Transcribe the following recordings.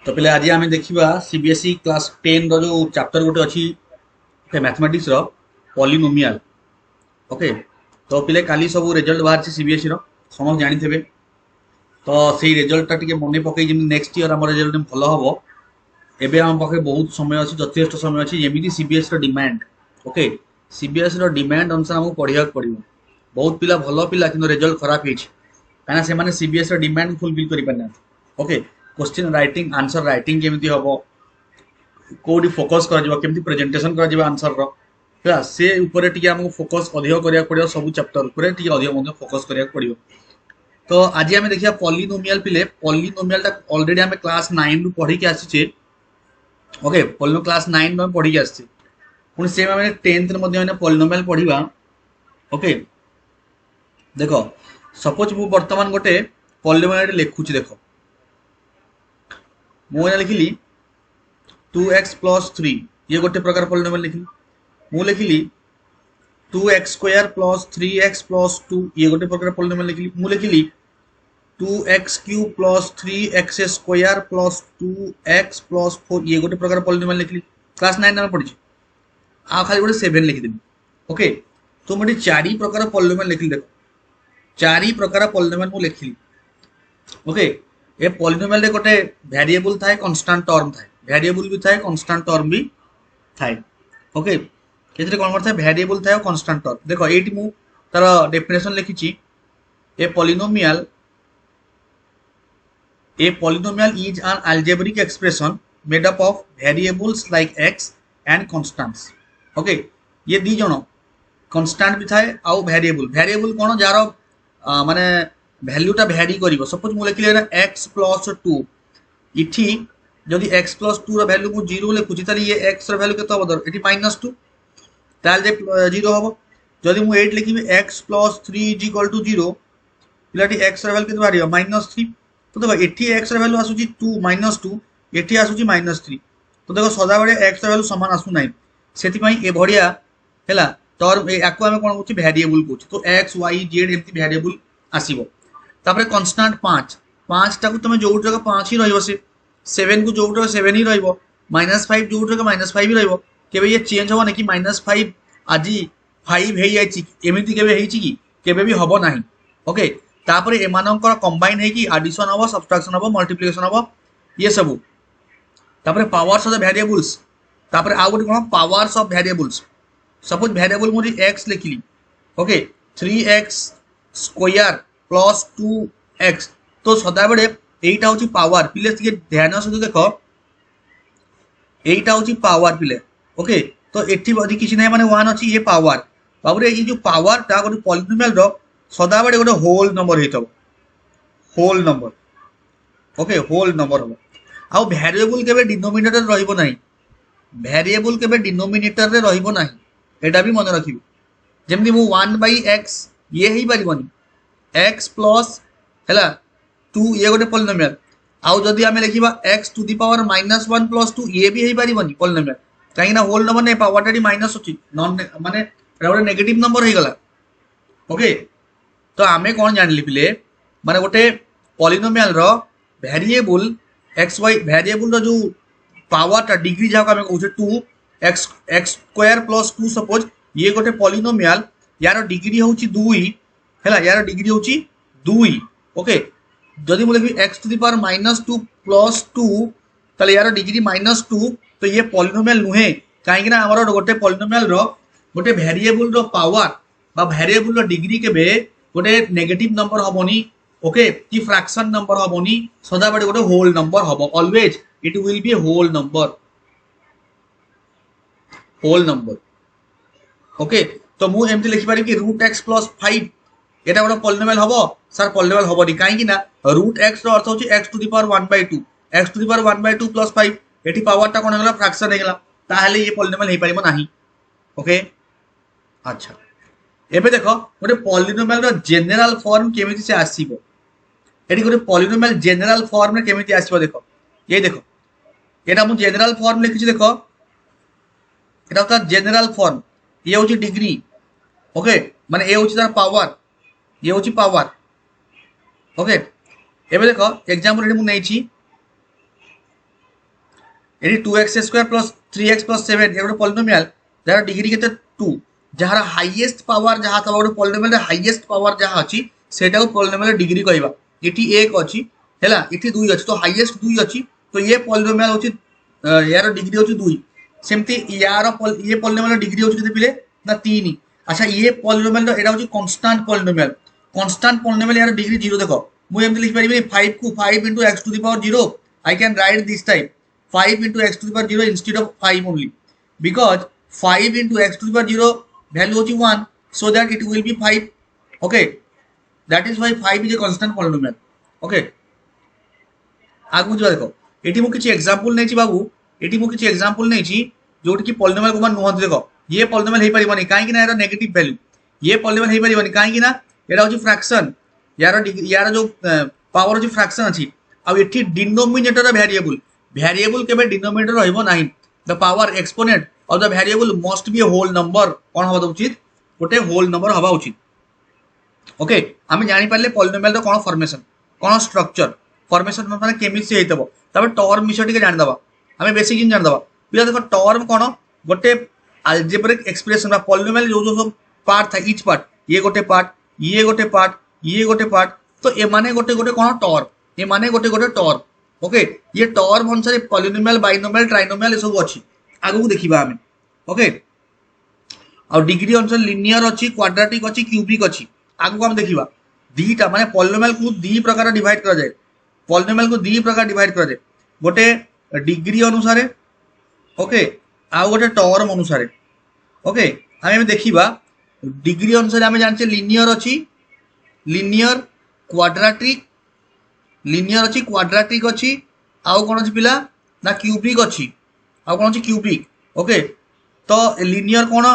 तो पहले आज आम देखा सीबीएसई क्लास 10 जो चैप्टर गोटे अच्छी मैथमेटिक्स पॉलिनोमियल। ओके, तो पिले काली सब रिजल्ट बाहर सीबीएसई समस्त जानी तो से रिजल्टा टे मन पकई नेक्स्ट ईयर आम रिजल्ट भल हम एवं आम पाखे बहुत समय अच्छी यथेष समय अच्छी जमी CBSE demand. Okay, CBSE demand अनुसार आमको पढ़ा पड़ो। बहुत पिला भल पिला कि रिजल्ट खराब कहीं से सीबीएसई डिमांड फुलफिल कर। Okay, question writing answer writing केमी हम कौटी फोकस कर प्रेजेंटेशन कर आंसर रा से ऊपर टी आमको फोकस अधिक करा पड़ो। सब चैप्टर ऊपर टी अधिक फोकस करा पड़ो। तो आज आम देखिए पॉलिनोमियल पिले पॉलिनोमियल ऑलरेडी आम क्लास 9 रु पढ़ी के आसीचे। ओके, पॉलिनो क्लास 9 में पढ़ी के आसी पुणी सेम आम 10th पॉलिनोमियल पढ़ा। ओके, देखो सपोज मु बर्तमान गोटे पॉलिनोमियल लिखुची। देखो मुझे लिखिली 2x + 3 ये गोटे प्रकार पॉलिनोमियल लिखिली। मु लिखिली 2x² + 3x + 2 ये गोटे प्रकार पॉलिनोमियल लिखिली। मु लिखिली 2x³ + 3x² + 2x + 4 ये गोटे प्रकार पॉलिनोमियल लिखिली। क्लास 9 में पढ़ी आ खाली गोटे 7 लिखिदेवी। ओके, तो मुझे 4 प्रकार पॉलिनोमियल लिखिली। देखो 4 प्रकार पॉलिनोमियल मु लिखिली। ओके, ये पॉलिनोमियल रे गोटे वेरिएबल थाए कांस्टेंट टर्म थाए, वेरिएबल भी थाए कांस्टेंट टर्म भी थाए। ओके, केतरे कोन करता है वेरिएबल थाए कांस्टेंट टर्म। देखो एटी मु तार डेफिनेशन लिखिची a polynomial is an algebraic expression made up of variables like x and constants। Okay, ये दी जण कांस्टेंट भी थाए आउ वेरिएबल। वेरिएबल कोन जार माने भैल्यूटा भैरी कर। सपोज मुझे लिखिले x + 2 इठी जदि x + 2 भैल्यू मुझे 0 लिखुची ताली ये x भैल्यू केते हबो दर एठी -2 ताल जे 0 हबो। जदि मु 8 लिखिबी x + 3 = 0 पिलाटी x भैल्यू केते बारियो -3। तो देखो एठी x भैल्यू आसुची 2 -2 एठी आसुची -3। तो देखो सदा बेले x भैल्यू समान आसु नाही सेति पई ए भडिया हैला टर्म याकू आमे कोन कहूची वेरिएबल कहूची। तो x y z एमती वेरिएबल आसीबो। तापर कांस्टेंट 5 टाकू तुम जो जगह 5 ही रहिबो से 7 को जो जगह 7 ही रहिबो -5 जो जगह -5 ही रहिबो। केबे ये चेंज हो नै कि -5 आज 5 हे जायछि एमिति केबे हेछि कि केबे भी हबो नाही। ओके, तापर एमानकर कंबाइन हे कि एडिशन हबो सब्ट्रैक्शन हबो मल्टीप्लिकेशन हबो ये सब। तापर पावर्स ऑफ द वेरिएबल्स तापर आ गुडी कोन powers of variables. Suppose variable मुझे x लिखिली। ओके, 3x² + 2x तो सदा बेले एटा होची पावर पिले के ध्यान से देखो एटा होची पावर पिले। ओके, तो एठी बदी किछि नै माने 1 अछि ये पावर बाबू रे। ये जो पावर ता गोटे पॉलिनोमियल रो सदा बेले गोटे होल नंबर हेतब whole number. Okay, whole number हो आ वेरिएबल केबे डिनोमिनेटर रहिबो नाही। वेरिएबल केबे डिनोमिनेटर रे रहिबो नाही एटा भी मन रखिबो। जेमति मु 1/x ये ही परिबनी x प्लस हैला 2 ये गोटे पॉलिनोमियल आउ जदि आमे लिखिबा x टू द पावर -1 + 2 ये भी हेई परिबनी पॉलिनोमियल काहे ना होल नंबर नै पावर टी माइनस अछि नॉन माने एटा गोटे नेगेटिव नंबर हे गला। ओके, तो आमे कोन जानली पिले माने गोटे पॉलिनोमियल रो वेरिएबल x y वेरिएबल रो जो पावर टा डिग्री जाको आमे कहू 2x² + 2 सपोज ये गोटे पॉलिनोमियल यार डिग्री होची 2 हैला यार डिग्री होची 2। ओके, जदि मु लिखि x टू द पावर -2 + 2 तले यार डिग्री -2 तो ये पॉलिनोमियल नुहे काहे ना हमर गोटे पॉलिनोमियल रो गोटे वेरिएबल रो पावर बा वेरिएबल रो डिग्री केबे गोटे नेगेटिव नंबर हबोनी। ओके, कि फ्रैक्शन नंबर हबोनी सदा बडे गोटे होल नंबर हबो। Always it will be a whole number whole number. Okay, तो मु एमती लिखि पारि कि √x + 5 एटा गोटे पॉलिनोमियल हबो सर पॉलिनोमियल हबोनी काहे कि ना √x रो अर्थ होची x to the power 1/2 x to the power 1/2 + 5 एठी पावर टा कोन होला फ्रैक्शन हे गेला ताहले ये पॉलिनोमियल हे परिबो नाही। ओके, अच्छा एबे देखो गोटे पॉलिनोमियल रो जनरल फॉर्म केमिति से आसीबो। एठी गोटे पॉलिनोमियल जनरल फॉर्म रे केमिति आसीबो देखो ये देखो एटा मु जनरल फॉर्म लिखिछि। देखो एटा होता जनरल फॉर्म ये होची डिग्री। ओके, माने ए होची तार पावर ये होची पावर। ओके, एबे देखो एग्जांपल रे मु नैछि ये 2x² प्लस 3x+7 ये गोटे पॉलिनोमियल जार डिग्री के 2 जार हाईएस्ट पावर जहाँ था गोटे पॉलिनोमियल हाईएस्ट पावर जहाँ अच्छी सेटा को पॉलिनोमियल डिग्री कहवा ये 1 अच्छी है ये 2 अच्छी तो हाईएस्ट 2 अच्छी तो ये पॉलिनोमियल होची यार डिग्री होची 2 सेमती यार ये पॉलिनोमियल डिग्री होची केते पिले ना 3। अच्छा ये पॉलिनोमियल एटा होची कांस्टेंट पॉलिनोमियल यार डिग्री 0 देखो मु एमती लिखि परिबे 5 को 5 * x⁴0 I can write this type 5 * x⁴0 instead of 5 only because 5 * x⁴0 value होची 1 so that it will be 5 okay that is why 5 is a constant polynomial okay आगु जो देखो एटी मु किछि एग्जांपल नै छि बाबू एटी मु किछि एग्जांपल नै छि जोट कि पॉलिनोमियल को नुहत देखो ये पॉलिनोमियल हे परिबनी काहे कि ना एरा नेगेटिव वैल्यू ये पॉलिनोमियल हे परिबनी काहे कि ना एरा होची फ्रैक्शन यार जो पावर होची फ्रैक्शन अछि आ एठी डिनोमिनेटर वेरिएबल केबे डिनोमिनेटर रहइबो नाही the power exponent of the variable must be a whole number कोन हबा उचित गोटे होल नंबर हबा उचित ओके आमे जानि पारले पॉलिनोमियल रो कोन फॉर्मेशन कोन स्ट्रक्चर फॉर्मेशन माने केमिति से हेतबो तबे टर्म विषय टिके जानि दबा हमें बेसिक जिन जानि दबा पिला देखो टर्म कोन गोटे अलजेब्रिक एक्सप्रेशन बा पॉलिनोमियल जो सब पार्ट था ईच पार्ट ये गोटे पार्ट ये गोटे पार्ट ये गोटे पार्ट तो ए माने गोटे गोटे कोन टर्म ए माने गोटे गोटे टर्म ओके ये टर्म अनुसार पॉलिनोमियल बाइनोमियल ट्राइनोमियल ए सब अछि आगु को देखिबा हमें ओके और डिग्री अनुसार लिनियर अछि क्वाड्रेटिक अछि क्यूबिक अछि आगु को हम देखिबा दीटा माने पॉलिनोमियल को दी प्रकार डिवाइड करा जाय पॉलिनोमियल को दी प्रकार डिवाइड करा जाय गोटे डिग्री अनुसार ओके आ गोटे टर्म अनुसार ओके हमें देखिबा डिग्री अनुसार हमें जानछे लिनियर अछि लिनियर क्वाड्रेटिक अछि आउ कोन अछि पिला ना क्यूबिक अछि आउ कोन अछि क्यूबिक ओके तो लिनियर कोन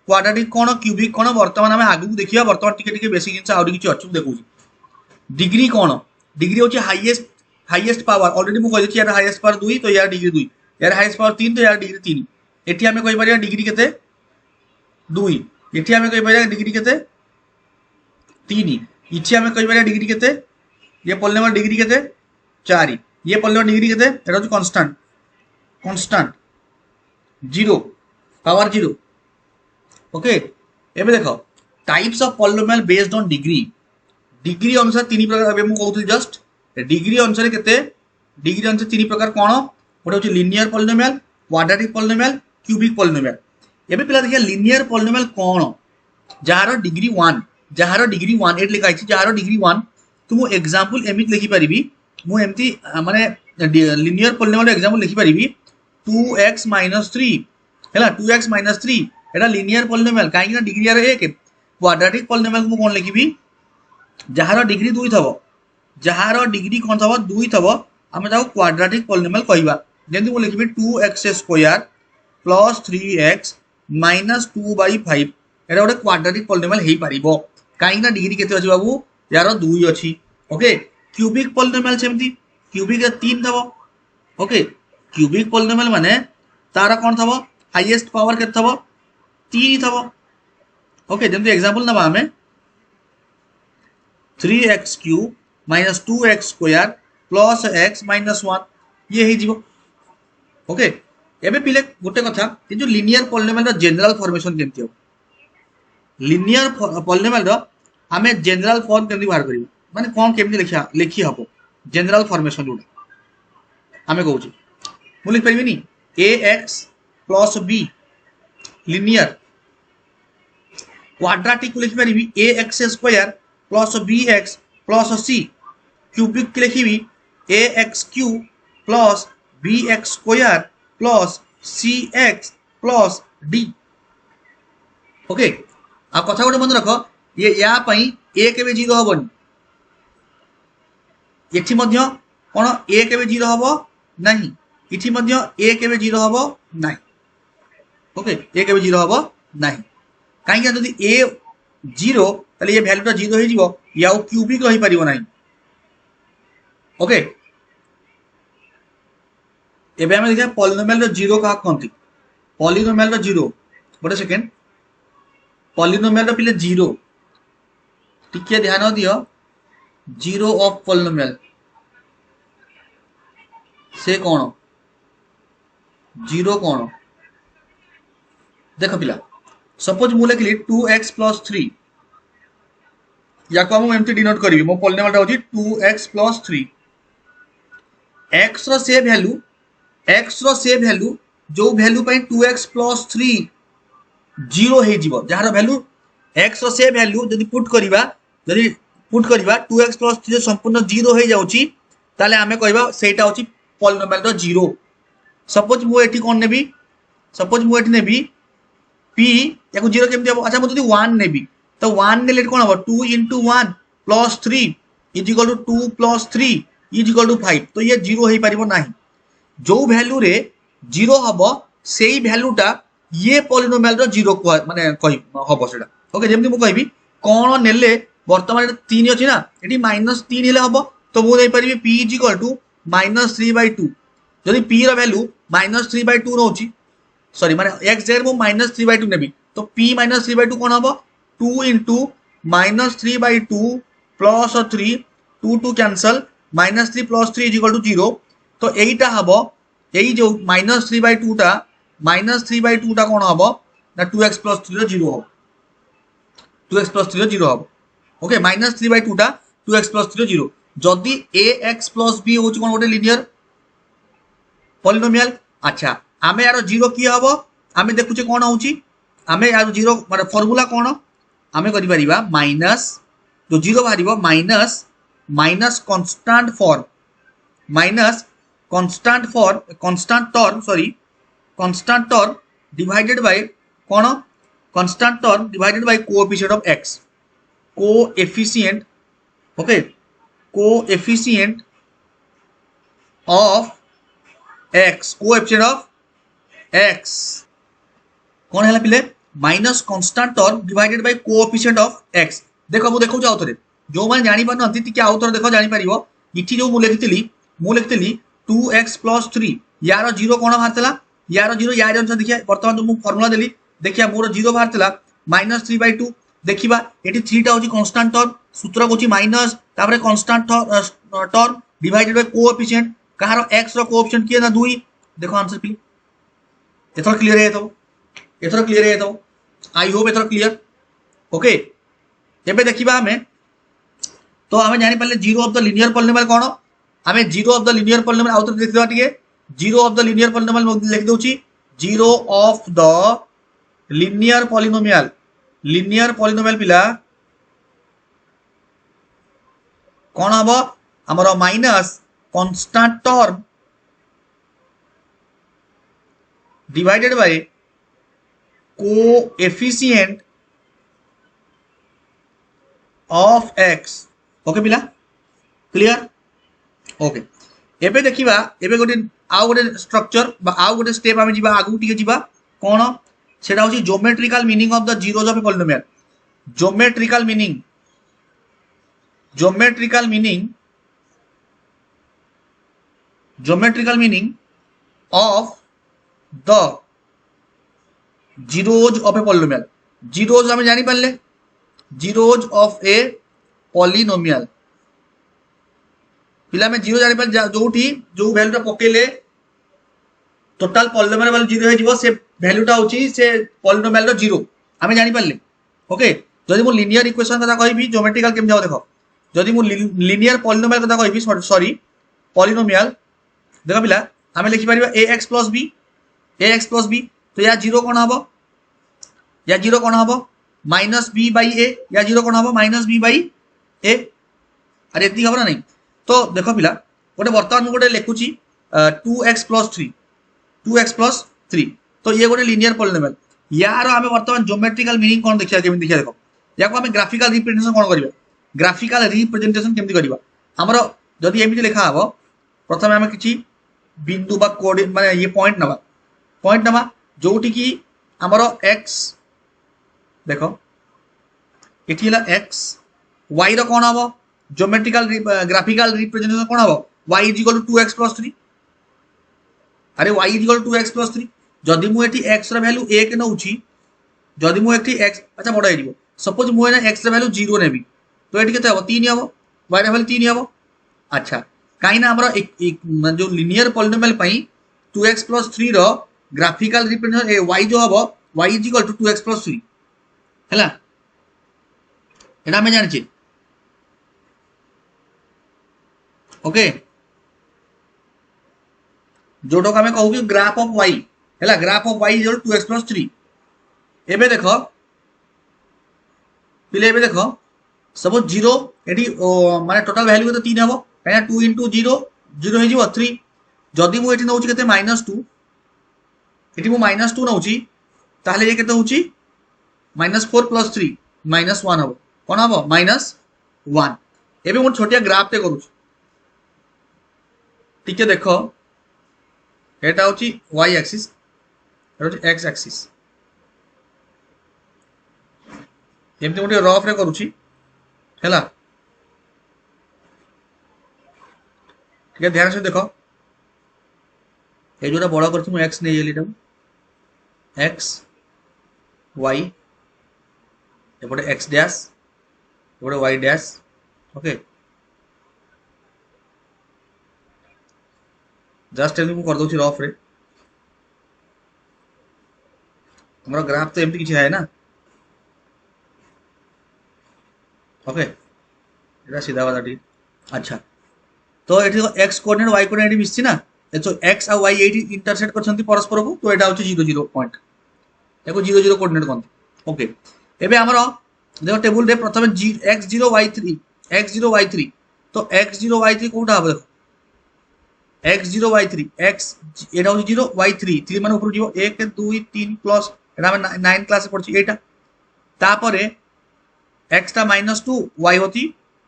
क्वाड्रेटिक कोन क्यूबिक कोन वर्तमान हमें आगु देखिबा वर्तमान टिके टिके बेसिक जिंस आउडी किछ अछि देखु डिग्री कोन डिग्री होची हाईएस्ट पावर ऑलरेडी मु कहि छि यार हाईएस्ट पावर 2 तो यार डिग्री 2 यार हाईएस्ट पावर 3 तो यार डिग्री 3 एठी हमें कहि परिया डिग्री केते 2 एठी हमें कहि परिया डिग्री केते 3 इछि हमें कहि परिया डिग्री केते ये पॉलिनोमियल डिग्री केते 4 ये पॉलिनोमियल डिग्री केते एटा होची कांस्टेंट 0 पावर 0 ओके एबे देखो types of polynomial based on degree अनुसार तीन प्रकार अबे मु कहउथि जस्ट डिग्री अनुसार केते डिग्री अनुसार तीन प्रकार कोन गोटे होची linear polynomial quadratic polynomial cubic polynomial एबे पिला देखिया लिनियर पॉलिनोमियल कोन जहार डिग्री 1 एट लिखा छि जहार डिग्री 1 तुमु एग्जांपल एमित लिखि परिबी मु एमती माने लिनियर पॉलिनोमियल एग्जांपल लिखि परिबी 2x - 3 हैला 2x - 3 एटा लिनियर पॉलिनोमियल काहे ना डिग्री यार 1 क्वाड्रेटिक पॉलिनोमियल मु कोन लिखिबी जहार डिग्री 2 थबो जहार डिग्री कोन थबो 2 थबो हमें जाऊ क्वाड्रेटिक पॉलिनोमियल कहबा जेंति मु लिखिबी 2x² + 3x - 2/5 एटा गोटे क्वाड्रेटिक पॉलिनोमियल हेई परिबो काहे ना डिग्री केते अछि बाबू यार 2 अछि ओके क्यूबिक पॉलिनोमियल सेमति क्यूबिक 3 थबो ओके क्यूबिक पॉलिनोमियल माने तारा कोन थबो हाईएस्ट पावर केते थबो 3 थबो ओके जेंति एग्जांपल नबा हमें 3x³ - 2x² + x - 1 ये हे जीवो ओके एबे पिले गोटे कथा ये जो लिनियर पॉलिनोमियल रो जनरल फॉर्मेशन केमति हो लिनियर पॉलिनोमियल रो हमें जनरल फॉर्म केमति बाहर करियो माने कोन केमति लिखि हबो जनरल फॉर्मेशन जो हमें कहू छी मु लिख परिबेनी ax + b लिनियर क्वाड्रेटिक लिख परिबी ax² + bx + c क्यूबिक लिखिबी ax³ + bx² + cx + d okay आ कथा गोटे मन रख ये या पई a केबे 0 हबनी एठी मध्य कोन a केबे 0 हबो नाही इठी मध्य a केबे 0 हबो नाही ओके a केबे 0 हबो नाही काहे कि जदी a 0 तले ये वैल्यूटा 0 हे जीवो या क्यूबिक रही परिबो नाही ओके एबे हम देखा पॉलिनोमियल रो 0 का कोनती पॉलिनोमियल रो 0 गोटे सेकंड पॉलिनोमियल रो पिले 0 टिके ध्यान दियो 0 ऑफ पॉलिनोमियल से कोन जीरो कौन देख पिला सपोज मु लिखली 2x प्लस 3 या को हम एमती डिनोट करी मो पॉलिनोमियल होची 2x प्लस 3 x रो से वैल्यू जो वैल्यू पे 2x प्लस 3 जीरो हो जीवो जार वैल्यू x रो से वैल्यू जदी पुट करिबा 2x प्लस 3 संपूर्ण जीरो हो जाउची ताले आमे कहबा सेटा होची पॉलिनोमियल रो जीरो सपोज मु एठी कोन नेबी सपोज मु एठी नेबी p याको जीरो केमती हो अच्छा मु जदी 1 नेबी तो 1 नेले कोन हो 2 * 1 plus 3 is equal to 2 plus 3 is equal to 5 तो ये जीरो हो पारिबो नाही जो वैल्यू रे जीरो हबो सेही वैल्यूटा ये पॉलिनोमियल रो जीरो माने कहि हबो सेटा ओके जेमती मु कहबी कोन नेले वर्तमान 3 अछि ना एठी -3 हेले हबो तो मु देई परिबी p इज इक्वल टू -3/2 जदि p रो वैल्यू -3/2 रहउची सॉरी माने x जगह मु -3/2 नेबी तो p -3/2 कोन हबो 2 * -3/2 plus 3 2 2 cancel -3 plus 3 is equal to 0 तो एटा हबो एई जो -3/2 टा -3/2 टा कोन हबो ना 2x प्लस 3 रो 0 हो 2x प्लस 3 रो 0 हबो ओके -3/2 टा 2x प्लस 3 रो 0 जदि ax प्लस b होची कोन गोटे लीनियर पॉलिनोमियल अच्छा आमे यार जीरो की हबो आमे देखुचे कोन होची आमे यार जीरो माने फार्मूला कोन आमे करि परिबा माइनस जो जीरो बाहरिबो minus constant form minus constant term divided by कोन constant term divided by coefficient of x coefficient okay coefficient of x coefficient of x कौन है पिले minus constant term divided by coefficient of x देखो मु देखौ जाउ थरे जो माने जानि पार नथि टिके आउ थरे देखो जानि परिबो इठी जो मु लिखितली 2x + 3 यार जीरो कोन बाहरतला यार जीरो यार आंसर देखिया वर्तमान जो मु फार्मूला देली देखिया मोर जीरो बाहरतला -3/2 देखिबा एठी 3 टा होची कांस्टेंट टर्म सूत्र होची माइनस तापरे constant term divided by coefficient कहारो x रो कोएफिशिएंट किए ना 2 देखो आंसर प्लीज एथर क्लियर है तो आई होप एथर क्लियर ओके एबे देखिबा हमें तो हमें जानि पड़ले zero of the linear polynomial कोन हमें zero of the linear polynomial आउटर देख देबा टिके zero of the linear polynomial लिख दोची zero of the linear polynomial पिला कोन हबो हमरो minus constant term divided by coefficient of x okay पिला क्लियर ओके एबे देखिबा एबे गोटे आउ गोटे स्ट्रक्चर बा आउ गोटे स्टेप आमे जिबा आगु टिके जिबा कोन सेटा होची geometrical meaning of the zeros of a polynomial geometrical meaning of the zeros of a polynomial zeros हमें जानी Parle zeros of a polynomial पिला में जीरो जानी पार जोठी जो वैल्यूटा पकेले टोटल पॉलिनोमियल वाला जीरो हे जीवो से वैल्यूटा होची से पॉलिनोमियल रो जीरो हमें जानी पारले ओके जदि मु लीनियर इक्वेशन कथा कहबी ज्योमेट्रिकल केम जाओ देखो जदि मु लीनियर पॉलिनोमियल कथा कहबी सॉरी पॉलिनोमियल देखो पिला हमें लिखि परिबा ax प्लस b तो या जीरो कोन हबो -b/a या जीरो कोन हबो -b/a अरे एती खबर नहीं तो देखो पिला गोटे वर्तमान मु गोटे लिखुची 2x प्लस 3 तो ये गोटे लीनियर पॉलिनोमियल यार हमें वर्तमान ज्योमेट्रिकल मीनिंग कोन देखिया केमि देखिया देखो याको हमें ग्राफिकल रिप्रेजेंटेशन कोन करिबा ग्राफिकल रिप्रेजेंटेशन केमि करिबा हमरो जदी एमिति लिखा हबो प्रथमे हमें किछि बिंदु बा कोऑर्डिनेट माने ये पॉइंट नबा जोटी की हमरो x देखो एठी ला x y रो कोन हबो ज्योमेट्रिकल ग्राफिकल रिप्रेजेंटेशन कोन हबो y = 2x + 3 अरे y = 2x + 3 जदी मु एठी x रो वैल्यू 1 नउची जदी मु एठी x अच्छा बडा हेदिबो सपोज मु एना x रो वैल्यू 0 नेबी तो एठी केते हबो 3 हबो y रो वैल्यू 3 हबो अच्छा काई ना हमरो एक जो लीनियर पॉलिनोमियल पई 2x + 3 रो ग्राफिकल रिप्रेजेंटेशन y जो हबो y = 2x + 3 हैला एटा मैं जानि छी ओके जोटो का मैं कहू कि ग्राफ ऑफ y हैला ग्राफ ऑफ y = 2x + 3 एबे देखो पिले एबे देखो सपोज 0 एटी माने टोटल वैल्यू तो 3 हबो काया 2 * 0 0 हे जीवो 3 जदि मु एटी नउची केते -2 एटी मु -2 नउची ताहले ये केते होची -4 + 3 -1 हबो कोन हबो -1 एबे मु छोटिया ग्राफ ते करू ठीक है देखो एटा होची y एक्सिस एटा होची x एक्सिस एमती गोटे रफ रे करूची हैला ठीक है ध्यान से देखो ये जोटा बड़ा करथि मु x नै जेली टा x y एपटे x डैश एपटे y डैश ओके जस्ट एमती मु कर दोची रफ रे हमरा ग्राफ तो एमती किछि है ना ओके एटा सीधा वाला टी अच्छा तो एठी x कोऑर्डिनेट y कोऑर्डिनेट मिसछि ना तो x और y एठी इंटरसेक्ट करछंती परस्पर को तो एटा होछि 0 0 पॉइंट एको 0 0 कोऑर्डिनेट कोन ओके एबे हमरो देखो टेबल रे प्रथमे x0 y3 x0 y3 तो x0 y3 कोटा हबो देखो x0 y3 x एटा होछि 0 y3 3 माने ऊपर जीवो 1 2 3 प्लस एटा हम 9 क्लास से पढछि एटा तापरे x टा -2 y होती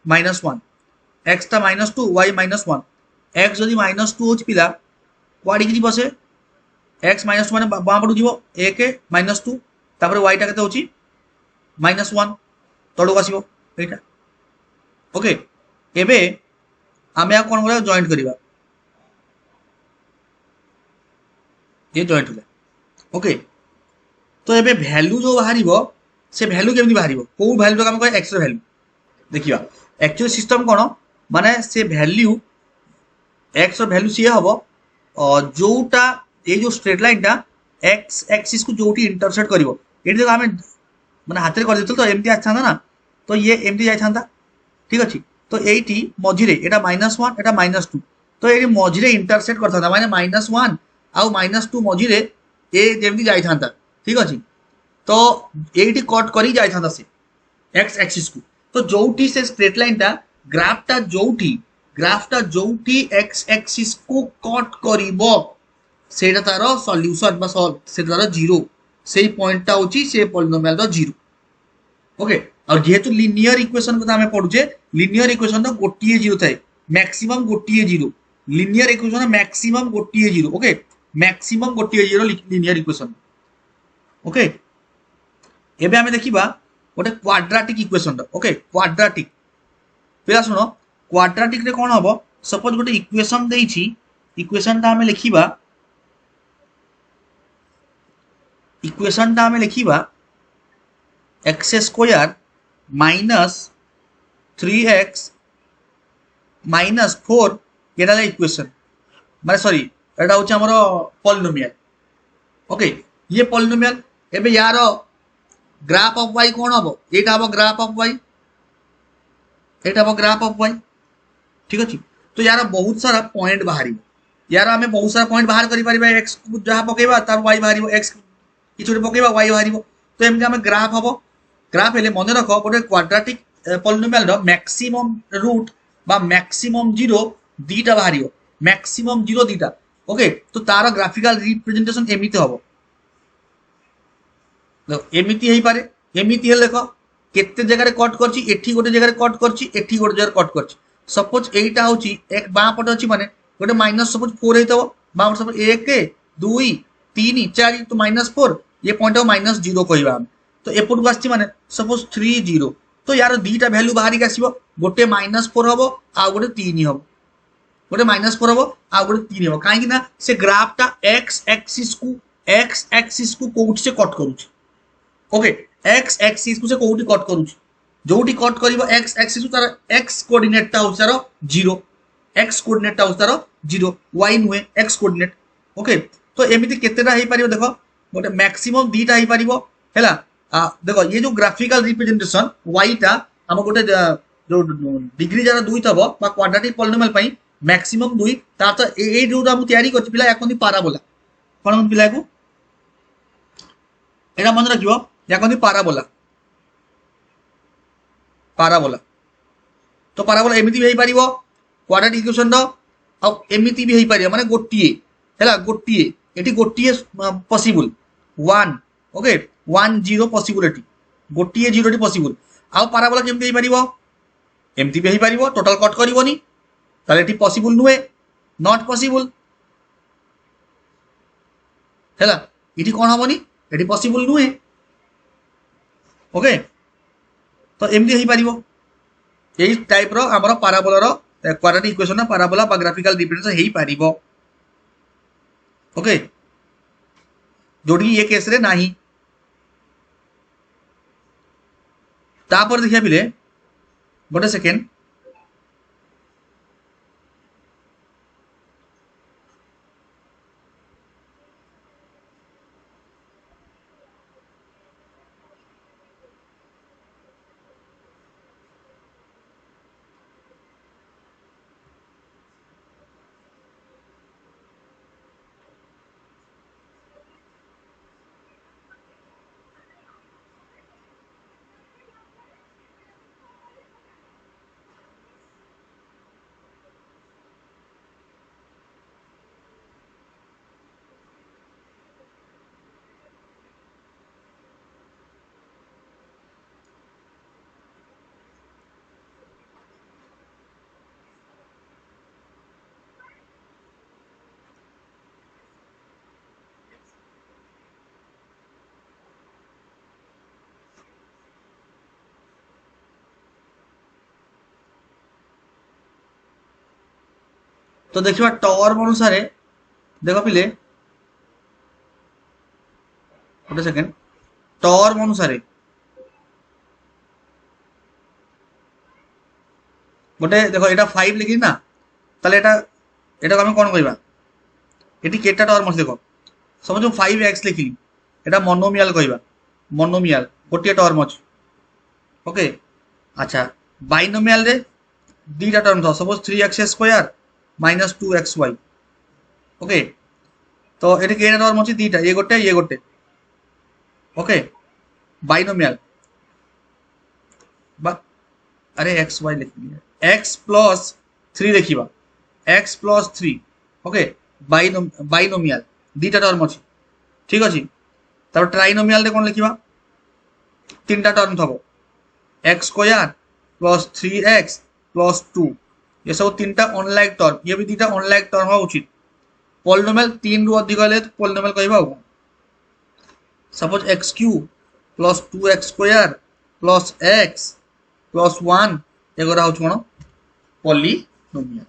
-1 x टा -2 y -1 x जदि -2 होछि पिला क्वाडी कि बसे x -2 माने बा पडु जीवो 1 -2 तापर y टा केते होछि -1 तडो आसीबो एटा ओके एबे आमे आ कोन करा जॉइंट करिवा ये जॉइंट होला ओके तो एबे वैल्यू जो बाहरिबो से वैल्यू केमि बाहरिबो को वैल्यू हम कह x रो वैल्यू देखिबा एक्चुअली सिस्टम कोन माने से वैल्यू x रो वैल्यू से हबो जोटा ए जो स्ट्रेट लाइन टा x एक्सिस को जोटी इंटरसेक्ट करिवो एटी देखो हमें माने हाथ रे कर देतल तो एमटी आछांदा ना तो ये एमटी जाय छांदा ठीक अछि तो एटी मझिरे एटा -1 एटा -2 तो एटी मझिरे इंटरसेक्ट करथांदा माने -1 आउ -2 मझिरे ए जेमती जाय छांदा ठीक अछि तो एटी कट करी जाय छांदा से x एक्सिस को तो जोटी से स्ट्रेट लाइन टा ग्राफ टा जोटी x एक्सिस को कट करिवो सेटा तारो सॉल्यूशन बा सेटा तारो 0 सेही पॉइंट टा होची से पॉलिनोमियल रो 0 ओके और जेहेतु लीनियर इक्वेशन को हमें पढुचे लीनियर इक्वेशन तो गोटिए 0 थाए मैक्सिमम गोटिए 0 लीनियर इक्वेशन मैक्सिमम गोटिए 0 ओके मैक्सिमम गोटिए 0 लीनियर इक्वेशन ओके एबे हमें देखिबा गोटे क्वाड्रेटिक इक्वेशन ओके क्वाड्रेटिक पिला सुनो क्वाड्रेटिक रे कोन हबो सपोज गोटे इक्वेशन देइछि इक्वेशन ता हमें लिखिबा x square minus 3x minus 4 एटा ले इक्वेशन माने सॉरी एटा होछ हमरो पॉलिनोमियल ओके ये पॉलिनोमियल एबे यार ग्राफ ऑफ y कोन हबो एटा हबो ग्राफ ऑफ y एटा हबो ग्राफ ऑफ y ठीक अछि तो यार बहुत सारा पॉइंट बाहरी यार हमें बहुत सारा पॉइंट बाहर करि परिबा x जहां पकेबा तार y बाहरिबो x किछोटे पकेबा y बाहरिबो तो एमके हमें ग्राफ हबो ग्राफ हेले मने रखो गोटे क्वाड्रेटिक पॉलिनोमियल रो मैक्सिमम रूट बा मैक्सिमम 0 दीटा बाहरियो मैक्सिमम 0 दीटा ओके तो तार ग्राफिकल रिप्रेजेंटेशन एमिति हबो देखो एमिति हेई पारे एमिति हेले देखो केते जगह रे कट करछि एठी गोटे जगह रे कट करछि एठी गोटे जगह रे कट करछि सपोज एटा होछि एक बा पट अछि माने गोटे माइनस सपोज 4 हेतबो बा पट सपोज 1 2 3 4 तो -4 ये पॉइंट ऑफ -0 कहबा हम तो एपट आछि माने सपोज 3 0 तो यार दीटा वैल्यू बाहरी के आसीबो गोटे -4 हबो आ गोटे 3 हबो गोटे -4 हबो आ गोटे 3 हबो काहे कि ना से ग्राफ टा x एक्सिस को कोउठी से कट करूछि ओके x एक्सिस को से कोउठी कट करूछि जोटी कट करिवो x एक्सिस तार x कोऑर्डिनेट ता होछ तार 0 x कोऑर्डिनेट ता होछ तार 0 y नुहे x कोऑर्डिनेट ओके तो एमती केतेटा हो पार देख गोटे मैक्सिमम दीटा हो पार है देख ये जो ग्राफिकल रिप्रेजेंटेशन वाईटा आम गोटे जो डिग्री जार दुई थब क्वाड्रेटिक पॉलिनोमियल मैक्सिमम दुई तार तो ये जो तैयारी कर पिला या कहते पाराबोला कौन कहते पिला यहाँ मन रख या कहते पाराबोला पाराबोला तो पाराबोला एमती भी हो पार क्वाड्रेटिक इक्वेशन एमती भी हो पार माने गोटे है गोटे ये गोटे पॉसिबल 1 ओके 1 0 पॉसिबल ये गोटे 0 पॉसिबल आउ पाराबोला केमती हो पार एमती भी हो पार टोटाल कट करनी ताले पॉसिबल नुहे नॉट पॉसिबल है ये कौन हमनी ये पॉसिबल नुहे ओके तो एमती हो पार यही टाइप आमर पाराबोलार quadratic equation parabola graphical representation हो पार ओके जोड़ी ये केस रे नाही तापर देखिया पिले गोटे सेकेंड तो देखा टर्म अनुसार देख पिले गोटे सेकेंड टर्म अनुसार गोटे देख यहाँ 5 लिखी ना ताले एटा आम कौन कहवा ये केटा टर्म अच्छे देख समझ 5x लिखिली एटा मोनोमियल कहवा मोनोमियल गोटे टर्म अच्छे ओके अच्छा बाइनोमियल रे दीटा टर्म था suppose 3x square minus 2xy okay तो ये केटा टर्म अच्छी दीटा ये गोटे ओके बाइनोमियल अरे एक्स वाई लिख एक्स प्लस 3 देखा एक्स प्लस 3 ओके बाइनोमियल दीटा टर्म अच्छी ठीक अच्छे तब ट्राइनोमियल कौन लिखा 3टा टर्म थब x square plus 3x plus 2 ये सब 3टा अनलाइक टर्म ये भी 2टा अनलाइक टर्म हवा उचित पॉलिनोमियल 3 रु अधिक हेले पॉलिनोमियल कहवा suppose x Q plus 2x square plus x plus 1 agora हूँ कौन पॉलिनोमियल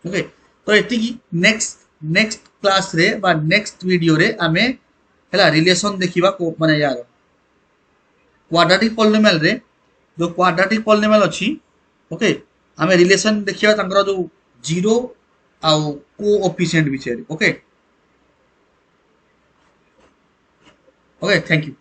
ओके तो ये नेक्स्ट क्लास रे बा नेक्स्ट वीडियो रे आमे है रिलेशन देखा माने यार क्वाड्रेटिक पॉलिनोमियल रे जो क्वाड्रेटिक पॉलिनोमियल अच्छी ओके आमे रिलेशन देखिया जो जीरो आउ कोएफिशिएंट विषय ओके ओके थैंक यू।